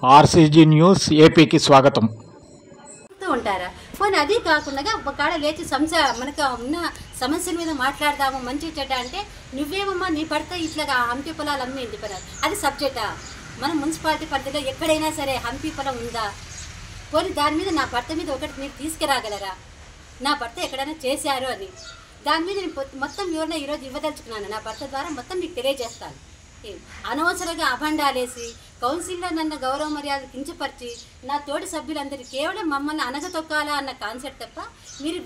RCG news ఏపీకి స్వాగతం. ఉంటారా పోనీ అది కాకుండా ఒక కాడ లేచి మనకు ఉన్న సమస్యల మీద మాట్లాడదాము మంచి చెడ్డ అంటే నువ్వేమమ్మా నీ భర్త ఇట్లా హంపి పొలాలు అమ్మి ఇంటి పొలాలు అది సబ్జెక్టా? మన మున్సిపాలిటీ పరిధిలో ఎక్కడైనా సరే హంపి పొలం ఉందా? పోనీ దాని మీద నా భర్త మీద ఒకటి మీరు తీసుకురాగలరా? నా భర్త ఎక్కడైనా చేశారు అని దాని మీద నేను మొత్తం వివరణ ఈరోజు ఇవ్వదలుచుకున్నాను. నా భర్త ద్వారా మొత్తం మీకు తెలియజేస్తాను. అనవసరంగా అభండాలేసి కౌన్సిల్లో నన్ను గౌరవ మర్యాద కించపరిచి నా తోటి సభ్యులందరూ కేవలం మమ్మల్ని అనగతొక్కాలా అన్న కాన్సెప్ట్ తప్ప మీరు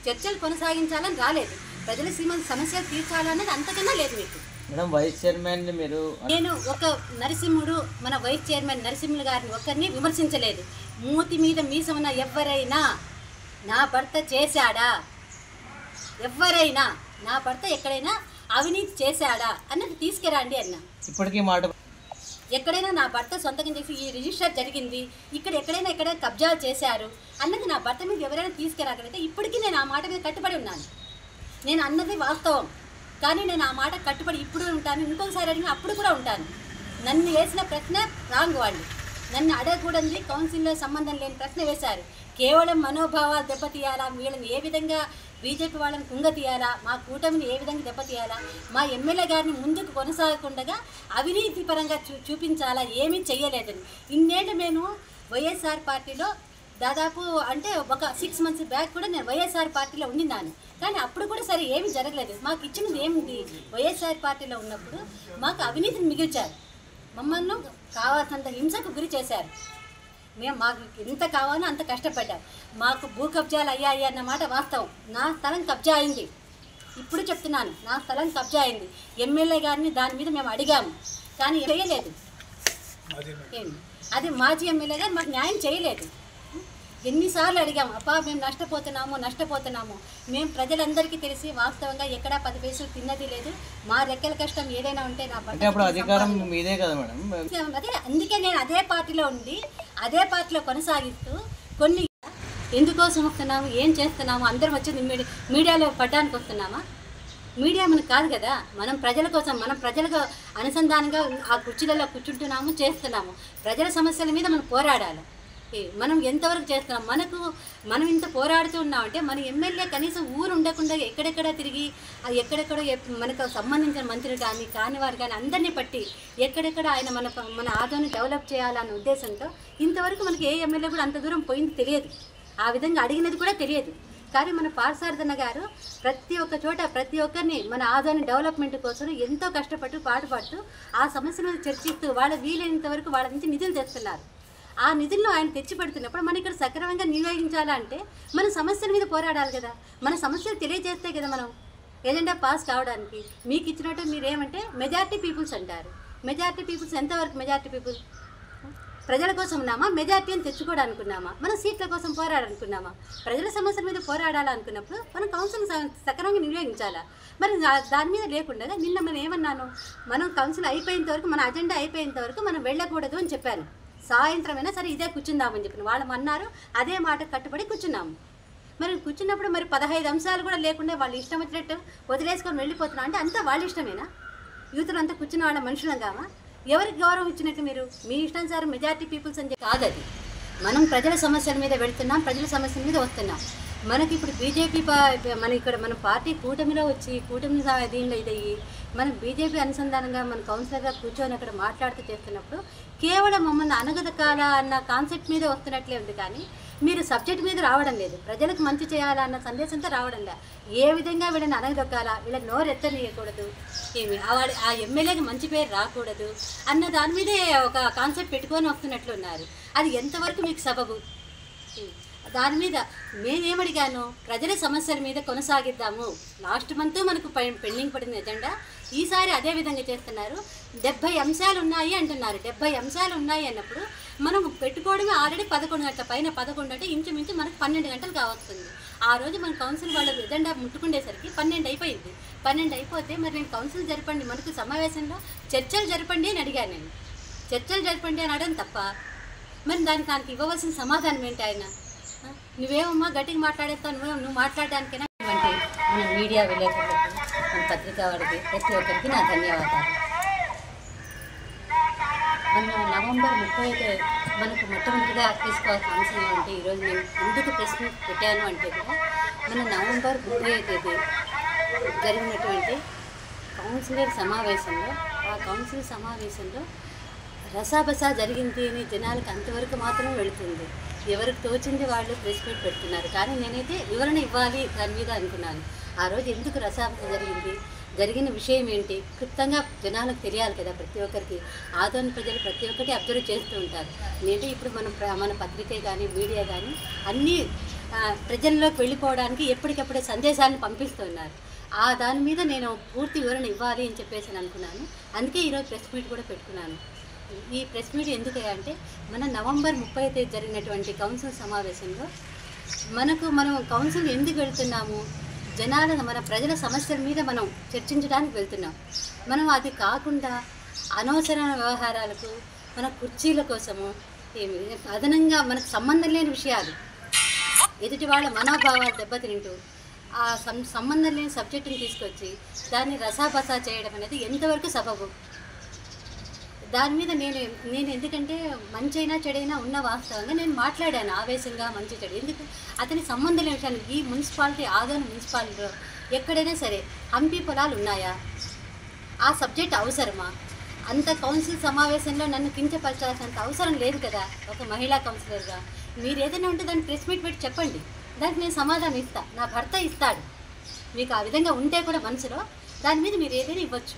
చర్చలు కొనసాగించాలని రాలేదు. ప్రజల సమస్యలు తీర్చాలన్నది అంతకన్నా లేదు మీకు. మేడం వైస్ చైర్మన్ మీరు నేను ఒక నరసింహుడు మన వైస్ చైర్మన్ నరసింహులు గారిని ఒక్కరిని విమర్శించలేదు. మూతి మీద మీసమున్న ఎవరైనా నా భర్త చేశాడా, ఎవరైనా నా భర్త ఎక్కడైనా అవినీతి చేశాడా అన్నది తీసుకురండి అన్న. ఇప్పటికీ మాట ఎక్కడైనా నా భర్త సొంతంగా చేసి ఈ రిజిస్టర్ జరిగింది ఇక్కడ ఎక్కడైనా కబ్జాలు చేశారు అన్నది నా భర్త మీద ఎవరైనా తీసుకురాగలిగితే ఇప్పటికీ నేను ఆ మాట మీద కట్టుబడి ఉన్నాను. నేను అన్నది వాస్తవం, కానీ నేను ఆ మాట కట్టుబడి ఇప్పుడు ఉంటాను, ఇంకొకసారి అడిగిన అప్పుడు కూడా ఉంటాను. నన్ను వేసిన ప్రశ్న రాంగ్. వాళ్ళు నన్ను అడగకూడదు, కౌన్సిల్లో సంబంధం లేని ప్రశ్న వేశారు. కేవలం మనోభావాలు దెబ్బతీయాలా, వీళ్ళని ఏ విధంగా బీజేపీ వాళ్ళని కుంగతీయాలా, మా కూటమిని ఏ విధంగా దెబ్బతీయాలా, మా ఎమ్మెల్యే గారిని ముందుకు కొనసాగకుండా అవినీతి పరంగా చూపించాలా, ఏమీ చెయ్యలేదని. ఇన్నేళ్ళు నేను వైఎస్ఆర్ పార్టీలో దాదాపు అంటే ఒక 6 months బ్యాక్ కూడా నేను వైఎస్ఆర్ పార్టీలో ఉండినాను. కానీ అప్పుడు కూడా సరే ఏమీ జరగలేదు. మాకు ఇచ్చినది ఏమిటి? వైఎస్ఆర్ పార్టీలో ఉన్నప్పుడు మాకు అవినీతిని మిగిల్చారు, మమ్మల్ని కావాల్సినంత హింసకు గురి చేశారు. మాకు ఎంత కావాలో అంత కష్టపడ్డాం. మాకు భూ కబ్జాలు అయ్యాయి అన్నమాట వాస్తవం. నా స్థలం కబ్జా అయింది, ఇప్పుడు చెప్తున్నాను, నా స్థలం కబ్జా అయింది. ఎమ్మెల్యే గారిని దాని మీద మేము అడిగాము, కానీ చేయలేదు. అది మాజీ ఎమ్మెల్యే గారు మాకు న్యాయం చేయలేదు. ఎన్నిసార్లు అడిగాము, అప్పా మేము నష్టపోతున్నాము. మేము ప్రజలందరికీ తెలిసి వాస్తవంగా ఎక్కడా 10 పైసలు తిన్నది లేదు. మా రెక్కల కష్టం ఏదైనా ఉంటే నా అధికారం మీదే కదా మేడం. అదే అందుకే నేను అదే పార్టీలో ఉండి అదే పార్టీలో కొనసాగిస్తూ కొన్ని ఎందుకోసం వస్తున్నాము, ఏం చేస్తున్నాము, అందరం వచ్చి మీడియాలో పడ్డానికి వస్తున్నామా? మీడియా మనకు కాదు కదా, మనం ప్రజల కోసం, మనం ప్రజలకు అనుసంధానంగా ఆ కుర్చీలలో కూర్చుంటున్నాము, చేస్తున్నాము. ప్రజల సమస్యల మీద మనం పోరాడాలి. మనం ఎంతవరకు చేస్తున్నాం? మనం ఇంత పోరాడుతూ ఉన్నామంటే మన ఎమ్మెల్యే కనీసం ఊరు ఉండకుండా ఎక్కడెక్కడ తిరిగి ఎక్కడెక్కడో మనకు సంబంధించిన మంత్రులు కాని వారు కానీ అందరినీ పట్టి ఎక్కడెక్కడ ఆయన మన ఆదోని డెవలప్ చేయాలన్న ఉద్దేశంతో ఇంతవరకు మనకి ఏ ఎమ్మెల్యే కూడా అంత దూరం పోయింది తెలియదు, ఆ విధంగా అడిగినది కూడా తెలియదు. కానీ మన పార్సారథన గారు ప్రతి ఒక్క చోట ప్రతి ఒక్కరిని మన ఆదోని డెవలప్మెంట్ కోసం ఎంతో కష్టపడుతూ పాటుపడుతూ ఆ సమస్య మీద చర్చిస్తూ వాళ్ళ వీలైనంత వరకు వాళ్ళ నుంచి నిధులు తెస్తున్నారు. ఆ నిధులను ఆయన తెచ్చి పెడుతున్నప్పుడు మనం ఇక్కడ సక్రమంగా వినియోగించాలంటే మన సమస్యల మీద పోరాడాలి కదా. మన సమస్యలు తెలియజేస్తే కదా మనం ఎజెండా పాస్ కావడానికి. మీకు ఇచ్చినట్టు మీరేమంటే మెజారిటీ పీపుల్స్ అంటారు. మెజారిటీ పీపుల్స్ ఎంతవరకు మెజారిటీ పీపుల్స్? ప్రజల కోసం ఉన్నామా? మెజారిటీని తెచ్చుకోవడానుకున్నామా? మన సీట్ల కోసం పోరాడాలనుకున్నామా? ప్రజల సమస్యల మీద పోరాడాలనుకున్నప్పుడు మనం కౌన్సిల్ సక్రమంగా వినియోగించాలా? మరి దాని మీద లేకుండా నిన్న మనం ఏమన్నాను, మనం కౌన్సిల్ అయిపోయేంత వరకు, మన అజెండా అయిపోయేంత వరకు మనం వెళ్ళకూడదు అని చెప్పాను. సాయంత్రమైనా సరే ఇదే కూర్చుందామని చెప్పిన వాళ్ళు అన్నారు. అదే మాట కట్టుబడి కూర్చున్నాము. మరి కూర్చున్నప్పుడు మరి 15 అంశాలు కూడా లేకుండా వాళ్ళు ఇష్టం వచ్చినట్టు వదిలేసుకొని వెళ్ళిపోతున్నా అంటే అంతా వాళ్ళ ఇష్టమేనా? యూతులు అంతా కూర్చున్న వాళ్ళ మనుషులం కావా? ఎవరికి గౌరవం ఇచ్చినట్టు మీరు మీ ఇష్టానుసారం మెజారిటీ పీపుల్స్ అని కాదు. అది మనం ప్రజల సమస్యల మీద వెళుతున్నాం, ప్రజల సమస్యల మీద వస్తున్నాం. మనకి ఇప్పుడు బీజేపీ మన పార్టీ కూటమిలో వచ్చి కూటమి దీనిలో ఇదయ్యి మనం బీజేపీ అనుసంధానంగా మన కౌన్సిలర్గా కూర్చొని అక్కడ మాట్లాడుతూ చేస్తున్నప్పుడు కేవలం మమ్మల్ని అనగదకాల అన్న కాన్సెప్ట్ మీద వస్తున్నట్లే ఉంది, కానీ మీరు సబ్జెక్ట్ మీద రావడం లేదు. ప్రజలకు మంచి చేయాలా అన్న సందేశంతో రావడం లేదు. ఏ విధంగా వీళ్ళని అనగదొక్కాలా, వీళ్ళని నోరు ఎత్తనీయకూడదు, ఆ ఎమ్మెల్యేకి మంచి పేరు రాకూడదు అన్న దాని మీదే ఒక కాన్సెప్ట్ పెట్టుకొని వస్తున్నట్లున్నారు. అది ఎంతవరకు మీకు సబబు? దాని మీద మేమేమడిగాను, ప్రజల సమస్యల మీద కొనసాగిద్దాము. లాస్ట్ మంత్ మనకు పెండింగ్ పడిన ఎజెండా ఈసారి అదే విధంగా చేస్తున్నారు. 70 అంశాలు ఉన్నాయి అంటున్నారు. 70 అంశాలు ఉన్నాయి అన్నప్పుడు మనం పెట్టుకోవడమే ఆల్రెడీ 11 గంటల పైన, 11 అంటే ఇంచుమించు మనకు 12 గంటలు కావస్తుంది. ఆ రోజు మన కౌన్సిల్ వాళ్ళ ఎజెండా ముట్టుకుండేసరికి 12 అయిపోయింది. 12 అయిపోతే మరి నేను కౌన్సిల్ జరపండి, మనకు సమావేశంలో చర్చలు జరపండి అని అడిగాను. నేను చర్చలు జరపండి అని అడగడం తప్ప మరి దానికి ఇవ్వవలసిన సమాధానం ఏంటి? ఆయన నువ్వేమమ్మా గట్టిగా మాట్లాడేస్తావు, నువ్వు మాట్లాడడానికైనా మన మీడియా విలేకరులకు, మన పత్రికా వారికి, ప్రతి ఒక్కరికి నా ధన్యవాదాలు. మన నవంబర్ 30 మనకు మొట్టమొదటిగా తీసుకోవాల్సిన అంశం ఏమంటే ఈరోజు నేను ఎందుకు ప్రెస్ మీట్ పెట్టాను అంటే కూడా మన నవంబర్ 30 తేదీ జరిగినటువంటి కౌన్సిలర్ సమావేశంలో ఆ కౌన్సిల్ సమావేశంలో రసాబసా జరిగింది అని జనాలకు అంతవరకు మాత్రం వెళుతుంది. ఎవరికి తోచింది వాళ్ళు ప్రెస్ మీట్ పెడుతున్నారు. కానీ నేనైతే వివరణ ఇవ్వాలి దాని మీద అనుకున్నాను. ఆ రోజు ఎందుకు రసాబస జరిగింది, జరిగిన విషయం ఏంటి క్లుప్తంగా జనాలకు తెలియాలి కదా. ప్రతి ఒక్కరికి ఆదోని ప్రజలు ప్రతి ఒక్కటి అబ్జర్వ్ చేస్తూ ఉంటారు. నేనంటే ఇప్పుడు మన పత్రికే కానీ మీడియా కానీ అన్నీ ప్రజల్లోకి వెళ్ళిపోవడానికి ఎప్పటికప్పుడే సందేశాలను పంపిస్తున్నారు. దాని మీద నేను పూర్తి వివరణ ఇవ్వాలి అని చెప్పేసి అనుకున్నాను. అందుకే ఈరోజు ప్రెస్ మీట్ కూడా పెట్టుకున్నాను. ఈ ప్రెస్ మీట్ ఎందుకు అంటే మన నవంబర్ 30 జరిగినటువంటి కౌన్సిల్ సమావేశంలో మనం కౌన్సిల్ ఎందుకు వెళ్తున్నాము, మన ప్రజల సమస్యల మీద మనం చర్చించడానికి వెళ్తున్నాం. మనం అది కాకుండా అనవసరమైన వ్యవహారాలకు మన కుర్చీల కోసము అదనంగా మనకు సంబంధం లేని విషయాలు ఎదుటి వాళ్ళ మనోభావాలు దెబ్బతింటూ ఆ సంబంధం లేని సబ్జెక్టుని తీసుకొచ్చి దాన్ని రసాబసా చేయడం అనేది ఎంతవరకు సబబు. దాని మీద నేను ఎందుకంటే మంచైనా చెడైనా ఉన్న వాస్తవంగా నేను మాట్లాడాను ఆవేశంగా మంచి చెడు. ఎందుకు అతని సంబంధం లేని విషయాలు ఈ మున్సిపాలిటీ ఆదోని మున్సిపాలిటీలో ఎక్కడైనా సరే హంపి పొలాలు ఉన్నాయా, ఆ సబ్జెక్ట్ అవసరమా? అంత కౌన్సిల్ సమావేశంలో నన్ను కించపరచాల్సినంత అవసరం లేదు కదా. ఒక మహిళా కౌన్సిలర్గా మీరు ఏదైనా ఉంటే దాన్ని ప్రెస్ మీట్ పెట్టి చెప్పండి, దానికి నేను సమాధానం ఇస్తాను, నా భర్త ఇస్తాడు. మీకు ఆ విధంగా ఉంటే కూడా మనసులో దాని మీద మీరు ఏదైనా ఇవ్వచ్చు.